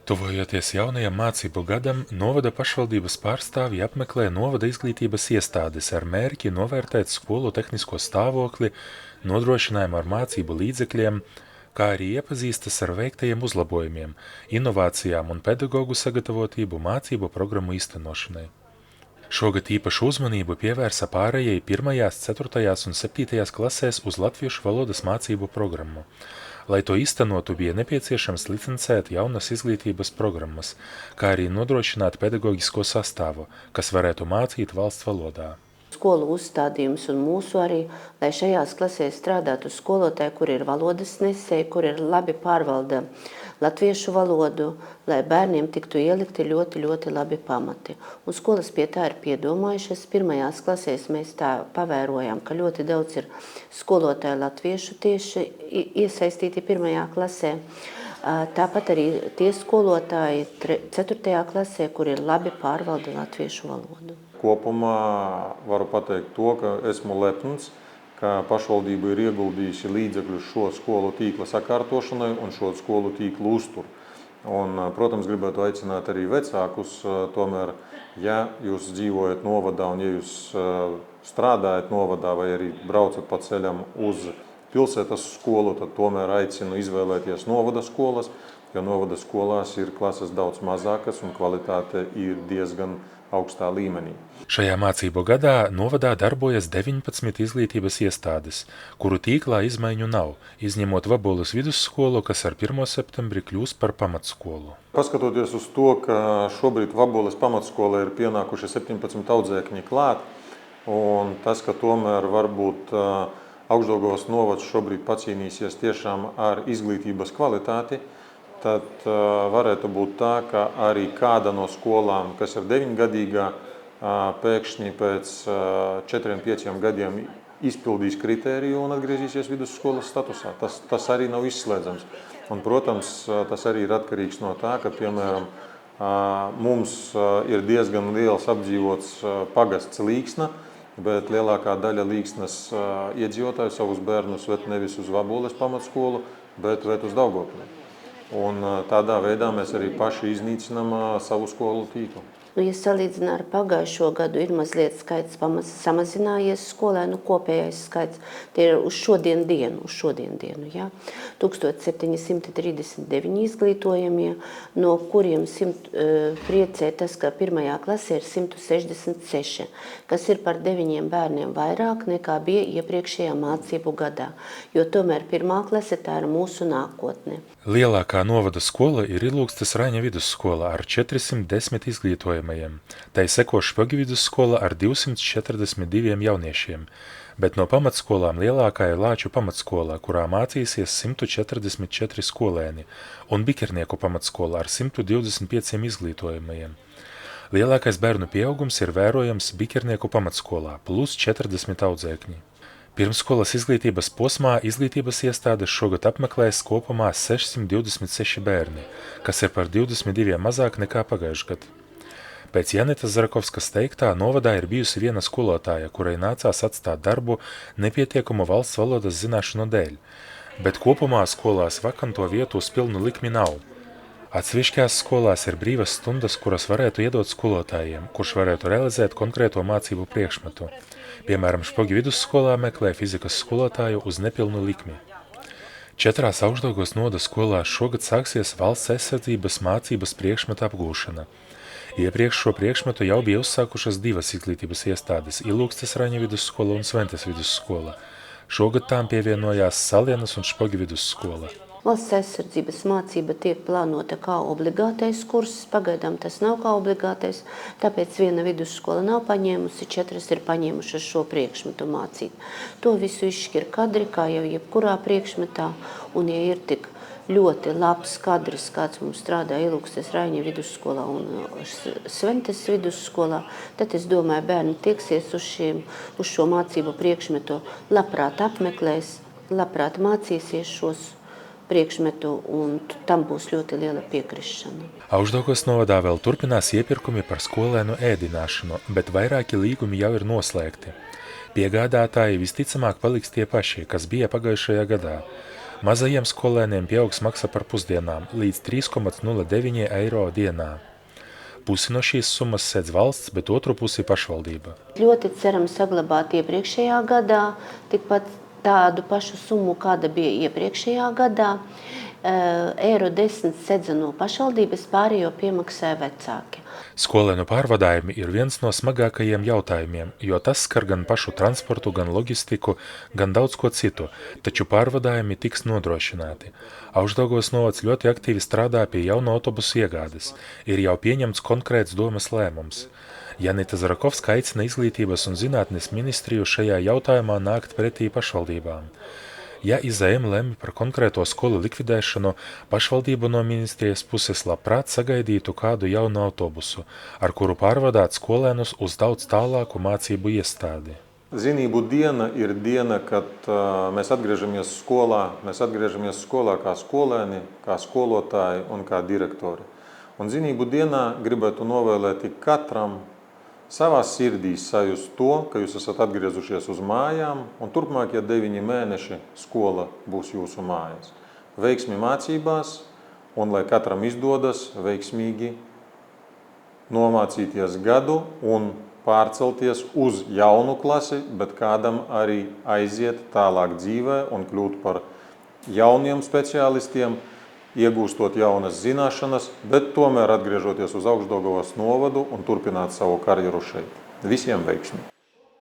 Tuvojoties jaunajam mācību gadam, novada pašvaldības pārstāvji apmeklē novada izglītības iestādes ar mērķi novērtēt skolu tehnisko stāvokli, nodrošinājumu ar mācību līdzekļiem, kā arī iepazīstas ar veiktajiem uzlabojumiem, inovācijām un pedagogu sagatavotību mācību programmu īstenošanai. Šogad īpašu uzmanību pievērsa pārējai 1., 4. un 7. klasēs uz latviešu valodas mācību programmu. Lai to īstenotu, bija nepieciešams licencēt jaunas izglītības programmas, kā arī nodrošināt pedagoģisko sastāvu, kas varētu mācīt valsts valodā. Skolu uzstādījums un mūsu arī, lai šajās klasēs strādātu skolotāji, kur ir valodas nesēji, kur ir labi pārvalda latviešu valodu, lai bērniem tiktu ielikti ļoti labi pamati. Un skolas pie tā ir piedomājušas. 1. klasēs mēs tā pavērojām, ka ļoti daudz ir skolotāju latviešu tieši iesaistīti 1. klasē. Tāpat arī tie skolotāji 4. klasē, kur ir labi pārvalda latviešu valodu. Kopumā varu pateikt to, ka esmu lepns, ka pašvaldība ir ieguldījusi līdzekļus šo skolu tīkla sakārtošanai un šo skolu tīklu uzturu. Un, protams, gribētu aicināt arī vecākus, tomēr, ja jūs dzīvojat novadā un ja jūs strādājat novadā vai arī braucat pa ceļam uz pilsētas skolu, tad tomēr aicinu izvēlēties novada skolas, jo novada skolās ir klases daudz mazākas un kvalitāte ir diezgan augstā līmenī. Šajā mācību gadā novadā darbojas 19 izglītības iestādes, kuru tīklā izmaiņu nav, izņemot Vaboles vidusskolu, kas ar 1. septembri kļūs par pamatskolu. Paskatoties uz to, ka šobrīd Vaboles pamatskola ir pienākuši 17 audzēkņi klāt, un tas, ka tomēr varbūt Augšdaugavas novads šobrīd pacīnīsies tiešām ar izglītības kvalitāti, tad varētu būt tā, ka arī kāda no skolām, kas ir 9-gadīgā, pēkšņi pēc 4-5 gadiem izpildīs kritēriju un atgriezīsies vidusskolas statusā. Tas arī nav izslēdzams. Un, protams, tas arī ir atkarīgs no tā, ka, piemēram, mums ir diezgan liels apdzīvots pagasts Līksna, bet lielākā daļa Līksnas iedzīvotāju savus bērnus ved nevis uz Vaboles pamatskolu, bet ved uz Daugavpili. Un tādā veidā mēs arī paši iznīcinām savu skolu tīklu. Ja salīdzinā ar pagājušo gadu, ir mazliet skaits samazinājies skolēnu kopējais skaits. Tie ir uz šodien dienu, ja? 1739 izglītojamie, no kuriem priecē tas, ka 1. klasē ir 166, kas ir par 9 bērniem vairāk nekā bija iepriekšējā mācību gadā, jo tomēr 1. klase tā ir mūsu nākotne. Lielākā novada skola ir Ilūgstes Raņa vidusskola ar 410 izglītojamajiem. Tai seko Špogi vidusskola ar 242 jauniešiem, bet no pamatskolām lielākā ir Lāču pamatskola, kurā mācīsies 144 skolēni, un Bikernieku pamatskola ar 125 izglītojamajiem. Lielākais bērnu pieaugums ir vērojams Bikernieku pamatskolā, plus 40 audzēkņi. Pirmsskolas izglītības posmā izglītības iestādes šogad apmeklēs kopumā 626 bērni, kas ir par 22 mazāk nekā pagājušajā gadā. Pēc Janetas Zarakovskas teiktā, novadā ir bijusi viena skolotāja, kurai nācās atstāt darbu nepietiekumu valsts valodas zināšanu dēļ, bet kopumā skolās vakanto vietu uz pilnu likmi nav. Atsevišķās skolās ir brīvas stundas, kuras varētu iedot skolotājiem, kurš varētu realizēt konkrēto mācību priekšmetu. Piemēram, Špogi vidusskolā meklē fizikas skolotāju uz nepilnu likmi. 4 Augšdaugavas novada skolās šogad sāksies valsts aizsardzības mācības priekšmeta apgūšana. Iepriekš šo priekšmetu jau bija uzsākušas 2 izglītības iestādes – Ilūgstes Raņa vidusskola un Sventes vidusskola. Šogad tām pievienojās Salienas un Špogi vidusskola. Valsts aizsardzības mācība tiek plānota kā obligātais kurs, pagaidām tas nav kā obligātais, tāpēc viena vidusskola nav paņēmusi, 4 ir paņēmušas šo priekšmetu mācīt. To visu izšķir kadri, kā jau jebkurā priekšmetā, un ja ir tik ļoti labs kadrs, kāds mums strādā Ilūgstes Raņa vidusskolā un Sventes vidusskolā, tad es domāju, bērni tieksies uz šo mācību priekšmetu, labprāt apmeklēs, labprāt mācīsies šos priekšmetu, un tam būs ļoti liela piekrišana. Augšdaugavas novadā vēl turpinās iepirkumi par skolēnu ēdināšanu, bet vairāki līgumi jau ir noslēgti. Piegādātāji visticamāk paliks tie paši, kas bija pagājušajā gadā. Mazajiem skolēniem pieaugs maksa par pusdienām līdz 3,09 eiro dienā. Pusi no šīs summas sedz valsts, bet otru pusi pašvaldība. Ļoti ceram saglabāt iepriekšējā gadā tikpat tādu pašu summu, kāda bija iepriekšējā gadā. Eiro 10 sedza no pašvaldības, pārējo piemaksāja vecāki. Skolēnu pārvadājumi ir viens no smagākajiem jautājumiem, jo tas skar gan pašu transportu, gan loģistiku, gan daudz ko citu, taču pārvadājumi tiks nodrošināti. Augšdaugavas novads ļoti aktīvi strādā pie jaunu autobusu iegādes. Ir jau pieņemts konkrēts domas lēmums. Janita Zarakovska aicina Izglītības un zinātnes ministriju šajā jautājumā nākt pretī pašvaldībām. Ja IZM lemj par konkrēto skolu likvidēšanu, pašvaldība no ministrijas puses labprāt sagaidītu kādu jaunu autobusu, ar kuru pārvadāt skolēnus uz daudz tālāku mācību iestādi. Zinību diena ir diena, kad mēs atgriežamies skolā kā skolēni, kā skolotāji un kā direktori. Un zinību dienā gribētu novēlēt katram savā sirdīs sajust to, ka jūs esat atgriezušies uz mājām, un turpmākie 9 mēneši skola būs jūsu mājas. Veiksmi mācībās, un lai katram izdodas veiksmīgi nomācīties gadu un pārcelties uz jaunu klasi, bet kādam arī aiziet tālāk dzīvē un kļūt par jauniem speciālistiem, iegūstot jaunas zināšanas, bet tomēr atgriežoties uz Augšdaugavas novadu un turpināt savu karjeru šeit. Visiem veiksmi!